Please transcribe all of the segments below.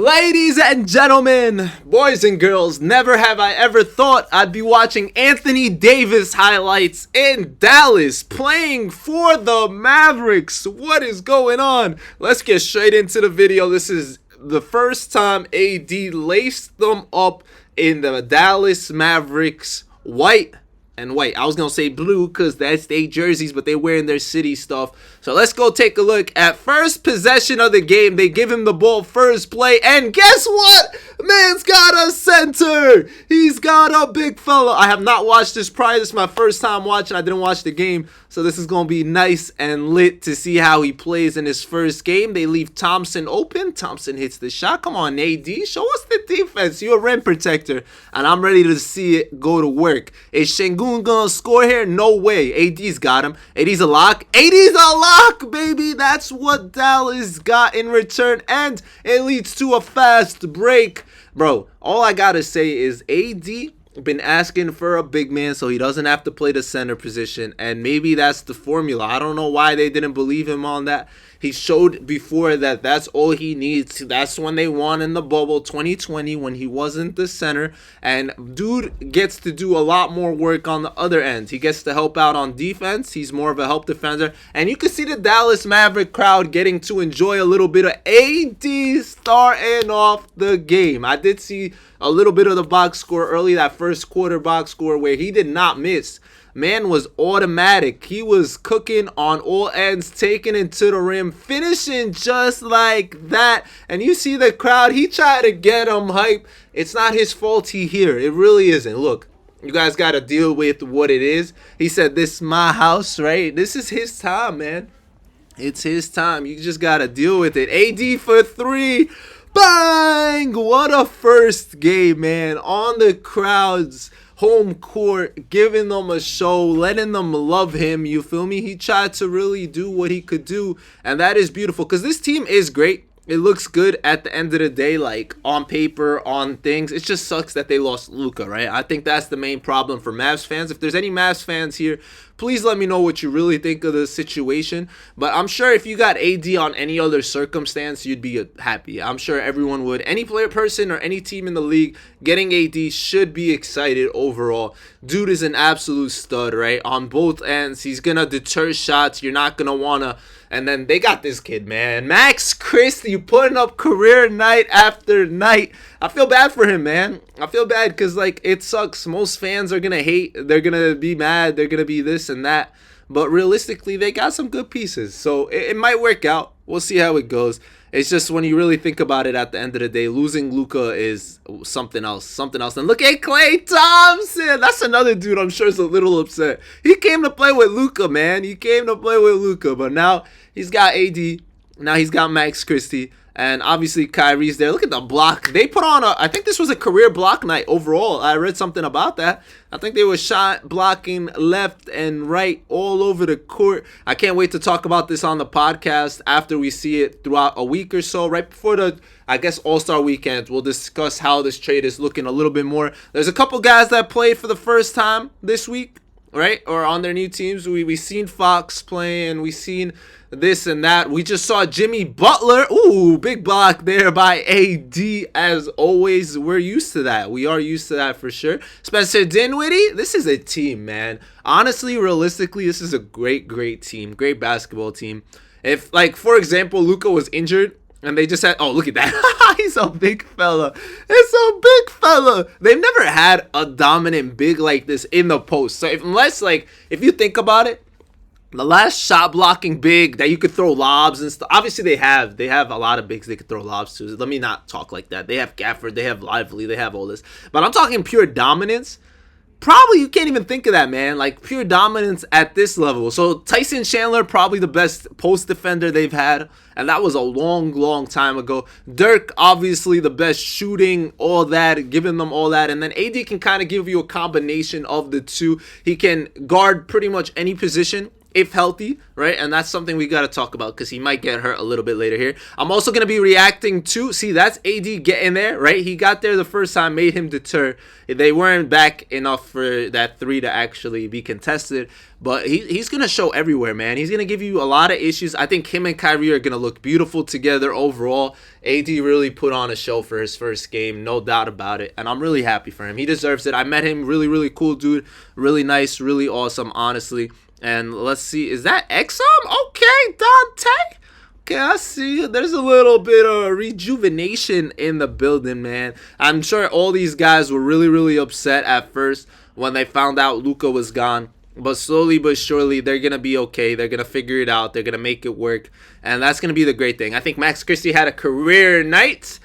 Ladies and gentlemen, boys and girls, never have I ever thought I'd be watching Anthony Davis highlights in Dallas playing for the Mavericks. What is going on? Let's get straight into the video. This is the first time AD laced them up in the Dallas Mavericks white and white. I was going to say blue because that's their jerseys, but they're wearing their city stuff. So let's go take a look at first possession of the game. They give him the ball first play, and guess what? Man's got a center. He's got a big fella. I have not watched this prior. This is my first time watching. I didn't watch the game, so this is going to be nice and lit to see how he plays in his first game. They leave Thompson open. Thompson hits the shot. Come on, AD. Show us the defense. You're a rim protector, and I'm ready to see it go to work. Is Sengun going to score here? No way. AD's got him. AD's a lock. AD's a lock, baby. That's what Dallas got in return, and it leads to a fast break. Bro, all I got to say is AD been asking for a big man so he doesn't have to play the center position, and maybe that's the formula. I don't know why they didn't believe him on that. He showed before that that's all he needs. That's when they won in the bubble 2020 when he wasn't the center, and dude gets to do a lot more work on the other end. He gets to help out on defense. He's more of a help defender, and you can see the Dallas Maverick crowd getting to enjoy a little bit of AD starting off the game. I did see a little bit of the box score early, that first quarter box score where he did not miss. Man was automatic. He was cooking on all ends, taking it to the rim, finishing just like that. And you see the crowd, he tried to get him hype. It's not his fault he here. It really isn't. Look, you guys got to deal with what it is. He said, this is my house, right? This is his time, man. It's his time. You just got to deal with it. AD for three. Bang! What a first game, man. On the crowd's home court, giving them a show, letting them love him. You feel me? He tried to really do what he could do, and that is beautiful because this team is great. It looks good at the end of the day, like on paper, on things. It just sucks that they lost Luka, right? I think that's the main problem for Mavs fans. If there's any Mavs fans here, please let me know what you really think of the situation. But I'm sure if you got AD on any other circumstance, you'd be happy. I'm sure everyone would. Any player, person, or any team in the league getting AD should be excited overall. Dude is an absolute stud, right? On both ends, he's going to deter shots. You're not going to want to. And then they got this kid, man. Max Christie putting up career night after night. I feel bad for him, man. I feel bad because, like, it sucks. Most fans are going to hate. They're going to be mad. They're going to be this and that. But realistically, they got some good pieces. So it might work out. We'll see how it goes. It's just when you really think about it at the end of the day, losing Luka is something else. Something else. And look at Klay Thompson. That's another dude I'm sure is a little upset. He came to play with Luka, man. He came to play with Luka. But now he's got AD. Now he's got Max Christie. And obviously Kyrie's there. Look at the block. They put on I think this was a career block night overall. I read something about that. I think they were shot blocking left and right all over the court. I can't wait to talk about this on the podcast after we see it throughout a week or so. Right before the, I guess, All-Star weekend, we'll discuss how this trade is looking a little bit more. There's a couple guys that played for the first time this week, right? Or on their new teams. We seen Fox playing. We seen this and that. We just saw Jimmy Butler. Ooh, big block there by AD as always. We're used to that. We are used to that for sure. Spencer Dinwiddie, this is a team, man. Honestly, realistically, this is a great team. Great basketball team. If, like, for example, Luka was injured and they just had, oh, look at that. He's a big fella. It's a big fella. They've never had a dominant big like this in the post. So if you think about it, the last shot blocking big that you could throw lobs and stuff. Obviously they have a lot of bigs they could throw lobs to. Let me not talk like that. They have Gafford, they have Lively, they have all this. But I'm talking pure dominance. Probably you can't even think of that, man. Like pure dominance at this level. So Tyson Chandler, probably the best post defender they've had. And that was a long time ago. Dirk, obviously the best shooting, all that, giving them all that. And then AD can kind of give you a combination of the two. He can guard pretty much any position. if healthy, right? And that's something we got to talk about because he might get hurt a little bit later here. I'm also going to be reacting to, see, that's AD getting there, right? He got there the first time, made him deter. They weren't back enough for that three to actually be contested. But he's going to show everywhere, man. He's going to give you a lot of issues. I think him and Kyrie are going to look beautiful together overall. AD really put on a show for his first game, no doubt about it. And I'm really happy for him. He deserves it. I met him, really, really cool dude. Really nice, really awesome, honestly. And let's see, is that Exum? Okay, Dante. Okay, I see. There's a little bit of rejuvenation in the building, man. I'm sure all these guys were really, really upset at first when they found out Luka was gone. But slowly but surely, they're going to be okay. They're going to figure it out. They're going to make it work. And that's going to be the great thing. I think Max Christie had a career night.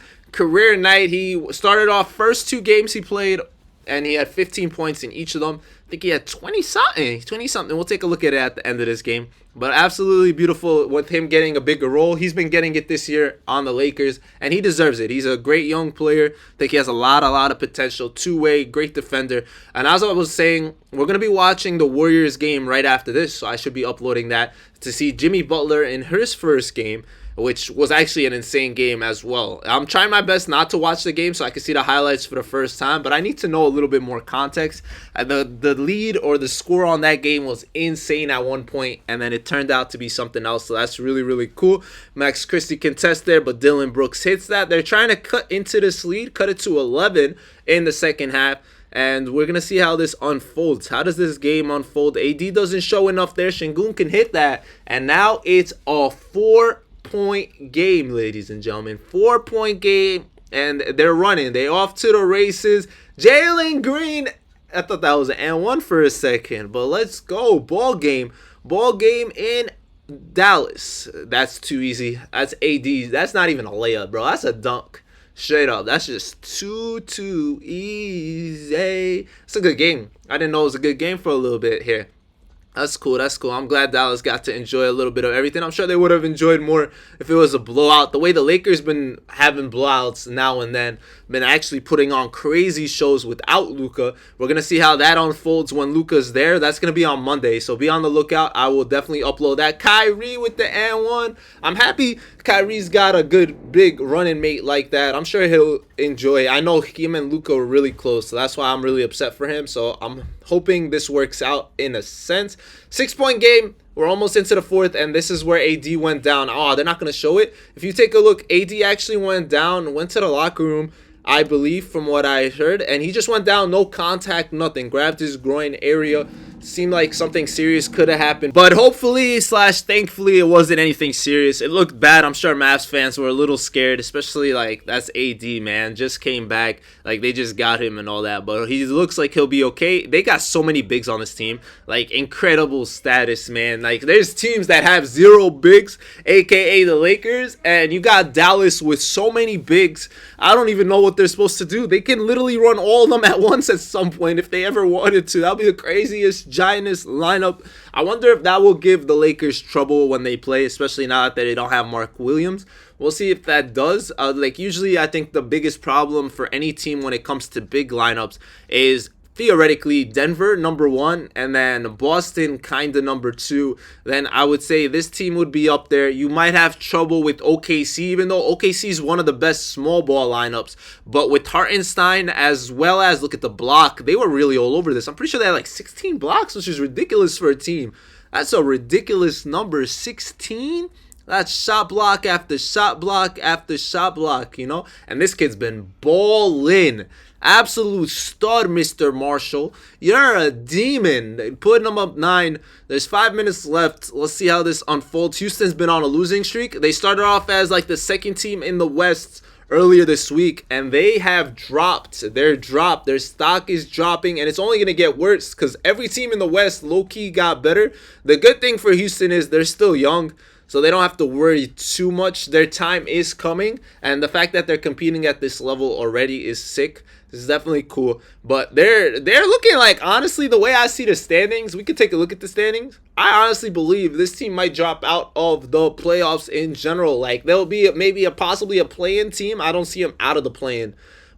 He started off first 2 games he played, and he had 15 points in each of them. I think he had 20-something. We'll take a look at it at the end of this game. But absolutely beautiful with him getting a bigger role. He's been getting it this year on the Lakers, and he deserves it. He's a great young player. I think he has a lot of potential. Two-way, great defender. And as I was saying, we're going to be watching the Warriors game right after this, so I should be uploading that to see Jimmy Butler in his first game, which was actually an insane game as well. I'm trying my best not to watch the game so I can see the highlights for the first time, but I need to know a little bit more context. The lead or the score on that game was insane at one point, and then it turned out to be something else, so that's really, really cool. Max Christie contests there, but Dillon Brooks hits that. They're trying to cut into this lead, cut it to 11 in the second half. And we're going to see how this unfolds. How does this game unfold? AD doesn't show enough there. Şengün can hit that. And now it's a 4-point game, ladies and gentlemen. 4-point game. And they're running. They off to the races. Jalen Green. I thought that was an and 1 for a second. But let's go. Ball game. Ball game in Dallas. That's too easy. That's AD. That's not even a layup, bro. That's a dunk. Straight up, that's just too easy. It's a good game. I didn't know it was a good game for a little bit here. That's cool. I'm glad Dallas got to enjoy a little bit of everything. I'm sure they would have enjoyed more if it was a blowout. The way the Lakers been having blowouts now and then, been actually putting on crazy shows without Luka. We're going to see how that unfolds when Luka's there. That's going to be on Monday, so be on the lookout. I will definitely upload that. Kyrie with the and 1. I'm happy Kyrie's got a good big running mate like that. I'm sure he'll enjoy it. I know him and Luka were really close, so that's why I'm really upset for him. So I'm hoping this works out in a sense. 6-point game. We're almost into the fourth, and this is where AD went down. Oh, they're not going to show it. If you take a look, AD actually went down, went to the locker room, I believe, from what I heard, and he just went down, no contact, nothing. Grabbed his groin area. Seemed like something serious could have happened, but hopefully / thankfully it wasn't anything serious. It looked bad. I'm sure Mavs fans were a little scared, especially like that's AD, man, just came back, like they just got him and all that, but he looks like he'll be okay. They got so many bigs on this team, like incredible status, man. Like there's teams that have 0 bigs, aka the Lakers, and you got Dallas with so many bigs. I don't even know what they're supposed to do. They can literally run all of them at once at some point if they ever wanted to. That'll be the craziest giantest lineup. I wonder if that will give the Lakers trouble when they play, especially now that they don't have Mark Williams. We'll see if that does. Like usually I think the biggest problem for any team when it comes to big lineups is theoretically Denver number 1 and then Boston kind of number 2. Then I would say this team would be up there. You might have trouble with OKC, even though OKC is one of the best small ball lineups, but with Hartenstein as well as, look at the block, they were really all over this. I'm pretty sure they had like 16 blocks, which is ridiculous for a team. That's a ridiculous number. 16. That's shot block after shot block after shot block, you know? And this kid's been balling. Absolute stud, Mr. Marshall. You're a demon. Putting them up 9. There's 5 minutes left. Let's see how this unfolds. Houston's been on a losing streak. They started off as like the second team in the West earlier this week, and they have dropped. They're dropped. Their stock is dropping, and it's only going to get worse because every team in the West low-key got better. The good thing for Houston is they're still young, so they don't have to worry too much. Their time is coming, and the fact that they're competing at this level already is sick. This is definitely cool. But they're looking like, honestly, the way I see the standings, we could take a look at the standings. I honestly believe this team might drop out of the playoffs in general. Like, there'll be possibly a play-in team. I don't see them out of the play-in.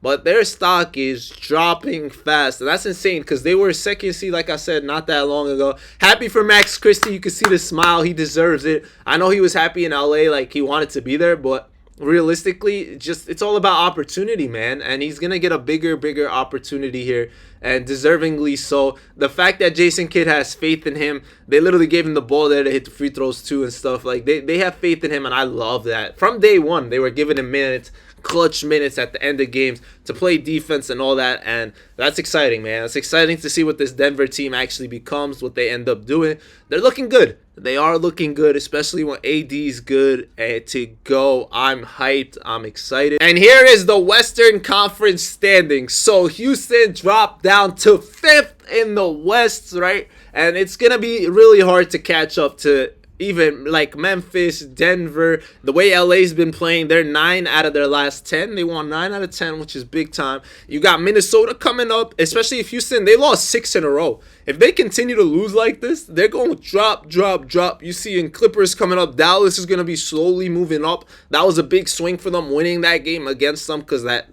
but their stock is dropping fast. And that's insane because they were second seed, like I said, not that long ago. Happy for Max Christie. You can see the smile. He deserves it. I know he was happy in LA, like he wanted to be there, but realistically, just it's all about opportunity, man, and he's gonna get a bigger opportunity here, and deservingly so. The fact that Jason Kidd has faith in him, they literally gave him the ball there to hit the free throws too and stuff. Like they have faith in him, and I love that. From day one, they were giving him minutes, clutch minutes at the end of games to play defense and all that, and that's exciting, man. It's exciting to see what this Denver team actually becomes, what they end up doing. They're looking good. They are looking good, especially when AD's good to go. I'm hyped. I'm excited. And here is the Western Conference standings. So Houston dropped down to 5th in the West, right? And it's going to be really hard to catch up to even like Memphis, Denver. The way LA's been playing, they're 9 out of their last 10. They won 9 out of 10, which is big time. You got Minnesota coming up, especially if Houston, they lost 6 in a row. If they continue to lose like this, they're going to drop. You see in Clippers coming up, Dallas is going to be slowly moving up. That was a big swing for them, winning that game against them, because that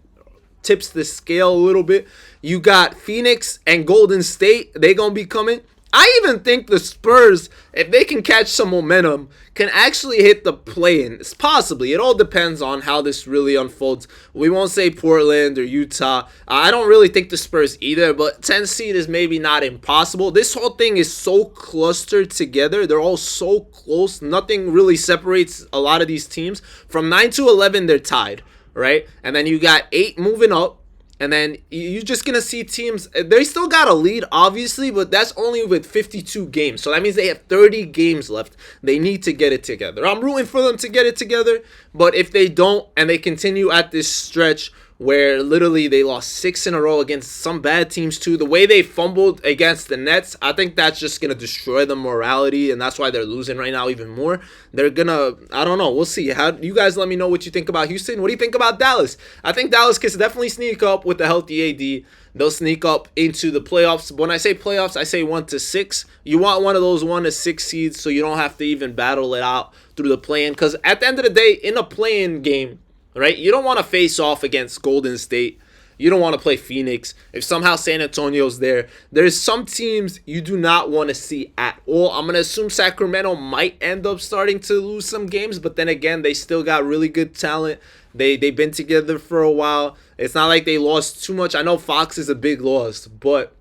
tips the scale a little bit. You got Phoenix and Golden State. They're going to be coming. I even think the Spurs, if they can catch some momentum, can actually hit the play-in. It's possibly. It all depends on how this really unfolds. We won't say Portland or Utah. I don't really think the Spurs either, but 10 seed is maybe not impossible. This whole thing is so clustered together. They're all so close. Nothing really separates a lot of these teams. From 9 to 11, they're tied, right? And then you got 8 moving up. And then you're just going to see teams, they still got a lead, obviously, but that's only with 52 games. So that means they have 30 games left. They need to get it together. I'm rooting for them to get it together, but if they don't and they continue at this stretch where literally they lost 6 in a row against some bad teams too, the way they fumbled against the Nets, I think that's just going to destroy the morality, and that's why they're losing right now even more. They're going to, I don't know, we'll see. How you guys let me know what you think about Houston. What do you think about Dallas? I think Dallas can definitely sneak up with the healthy AD. They'll sneak up into the playoffs. But when I say playoffs, I say 1 to 6. You want one of those 1 to 6 seeds so you don't have to even battle it out through the play-in, because at the end of the day, in a play-in game, right, you don't want to face off against Golden State. You don't want to play Phoenix. If somehow San Antonio's there, there's some teams you do not want to see at all. I'm going to assume Sacramento might end up starting to lose some games, but then again, they still got really good talent. They've been together for a while. It's not like they lost too much. I know Fox is a big loss, but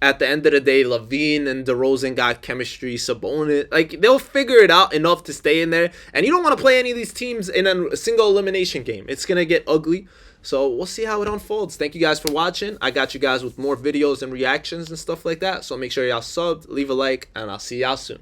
at the end of the day, Levine and DeRozan got chemistry. Sabonis, like, they'll figure it out enough to stay in there. And you don't want to play any of these teams in a single elimination game. It's going to get ugly. So we'll see how it unfolds. Thank you guys for watching. I got you guys with more videos and reactions and stuff like that. So make sure y'all subbed, leave a like, and I'll see y'all soon.